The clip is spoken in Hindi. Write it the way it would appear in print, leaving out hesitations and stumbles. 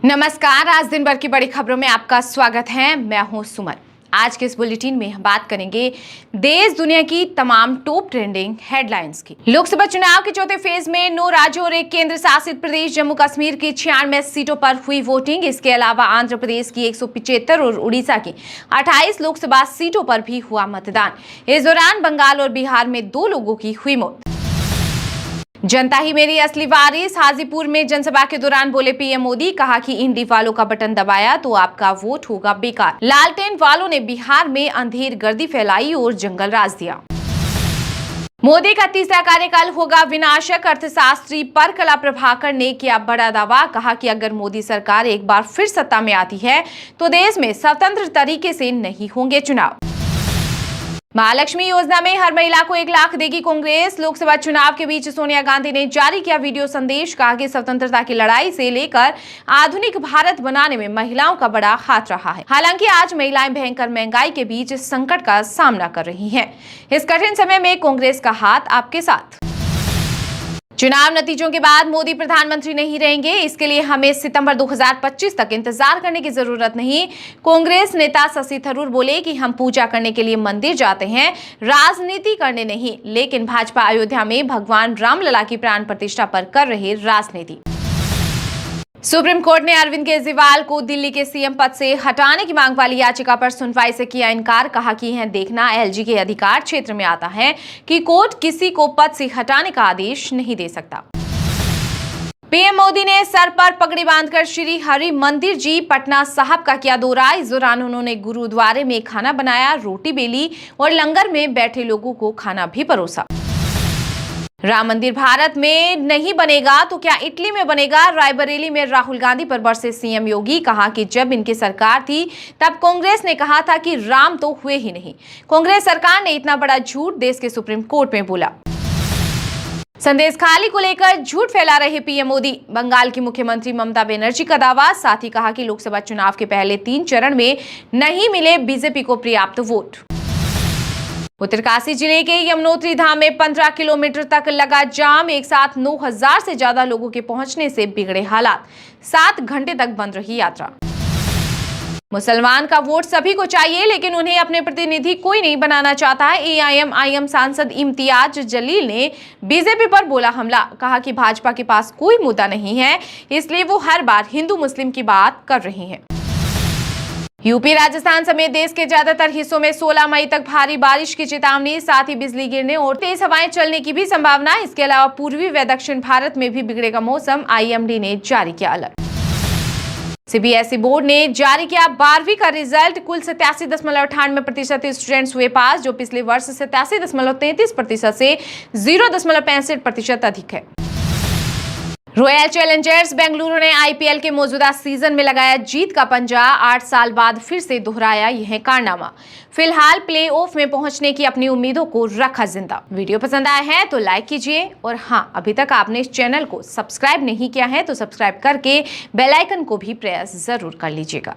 नमस्कार। आज दिन भर की बड़ी खबरों में आपका स्वागत है। मैं हूं सुमन। आज के इस बुलेटिन में हम बात करेंगे देश दुनिया की तमाम टॉप ट्रेंडिंग हेडलाइंस की। लोकसभा चुनाव के चौथे फेज में 9 राज्यों और एक केंद्र शासित प्रदेश जम्मू कश्मीर की 96 सीटों पर हुई वोटिंग। इसके अलावा आंध्र प्रदेश की 175 और उड़ीसा की 28 लोकसभा सीटों पर भी हुआ मतदान। इस दौरान बंगाल और बिहार में 2 लोगों की हुई मौत। जनता ही मेरी असली वारिस। हाजीपुर में जनसभा के दौरान बोले पीएम मोदी, कहा कि इंडी वालों का बटन दबाया तो आपका वोट होगा बेकार। लालटेन वालों ने बिहार में अंधेर गर्दी फैलाई और जंगल राज दिया। मोदी का तीसरा कार्यकाल होगा विनाशक। अर्थशास्त्री परकला प्रभाकर ने किया बड़ा दावा, कहा कि अगर मोदी सरकार एक बार फिर सत्ता में आती है तो देश में स्वतंत्र तरीके से नहीं होंगे चुनाव। महालक्ष्मी योजना में हर महिला को 1 लाख देगी कांग्रेस। लोकसभा चुनाव के बीच सोनिया गांधी ने जारी किया वीडियो संदेश, कहा कि स्वतंत्रता की लड़ाई से लेकर आधुनिक भारत बनाने में महिलाओं का बड़ा हाथ रहा है। हालांकि आज महिलाएं भयंकर महंगाई के बीच संकट का सामना कर रही हैं। इस कठिन समय में कांग्रेस का हाथ आपके साथ। चुनाव नतीजों के बाद मोदी प्रधानमंत्री नहीं रहेंगे, इसके लिए हमें सितंबर 2025 तक इंतजार करने की जरूरत नहीं। कांग्रेस नेता शशि थरूर बोले कि हम पूजा करने के लिए मंदिर जाते हैं, राजनीति करने नहीं। लेकिन भाजपा अयोध्या में भगवान रामलला की प्राण प्रतिष्ठा पर कर रहे राजनीति। सुप्रीम कोर्ट ने अरविंद केजरीवाल को दिल्ली के सीएम पद से हटाने की मांग वाली याचिका पर सुनवाई से किया इनकार। कहा कि यह देखना एलजी के अधिकार क्षेत्र में आता है कि कोर्ट किसी को पद से हटाने का आदेश नहीं दे सकता। पीएम मोदी ने सर पर पगड़ी बांधकर श्री हरि मंदिर जी पटना साहब का किया दौरा। इस दौरान उन्होंने गुरुद्वारे में खाना बनाया, रोटी बेली और लंगर में बैठे लोगों को खाना भी परोसा। राम मंदिर भारत में नहीं बनेगा तो क्या इटली में बनेगा? रायबरेली में राहुल गांधी पर बरसे सीएम योगी, कहा कि जब इनकी सरकार थी तब कांग्रेस ने कहा था कि राम तो हुए ही नहीं। कांग्रेस सरकार ने इतना बड़ा झूठ देश के सुप्रीम कोर्ट में बोला। संदेश खाली को लेकर झूठ फैला रहे पीएम मोदी। बंगाल की मुख्यमंत्री ममता बनर्जी का दावा, साथ ही कहा कि लोकसभा चुनाव के पहले 3 चरण में नहीं मिले बीजेपी को पर्याप्त वोट। उत्तरकाशी जिले के यमुनोत्री धाम में 15 किलोमीटर तक लगा जाम। एक साथ 9000 से ज्यादा लोगों के पहुंचने से बिगड़े हालात। 7 घंटे तक बंद रही यात्रा। मुसलमान का वोट सभी को चाहिए, लेकिन उन्हें अपने प्रतिनिधि कोई नहीं बनाना चाहता है। एआईएम सांसद इम्तियाज जलील ने बीजेपी पर बोला हमला, कहा कि भाजपा के पास कोई मुद्दा नहीं है, इसलिए वो हर बार हिंदू मुस्लिम की बात कर रही है। यूपी राजस्थान समेत देश के ज्यादातर हिस्सों में 16 मई तक भारी बारिश की चेतावनी, साथ ही बिजली गिरने और तेज हवाएं चलने की भी संभावना। इसके अलावा पूर्वी व दक्षिण भारत में भी बिगड़ेगा मौसम। आईएमडी ने जारी किया अलर्ट। सीबीएसई बोर्ड ने जारी किया 12वीं का रिजल्ट। कुल 87.98% स्टूडेंट्स हुए पास, जो पिछले वर्ष 87.33% से 0.65% अधिक है। रॉयल चैलेंजर्स बेंगलुरु ने आईपीएल के मौजूदा सीजन में लगाया जीत का पंजा। 8 साल बाद फिर से दोहराया यह कारनामा। फिलहाल प्लेऑफ में पहुंचने की अपनी उम्मीदों को रखा जिंदा। वीडियो पसंद आया है तो लाइक कीजिए, और हाँ, अभी तक आपने इस चैनल को सब्सक्राइब नहीं किया है तो सब्सक्राइब करके बेल आइकन को भी प्रेस जरूर कर लीजिएगा।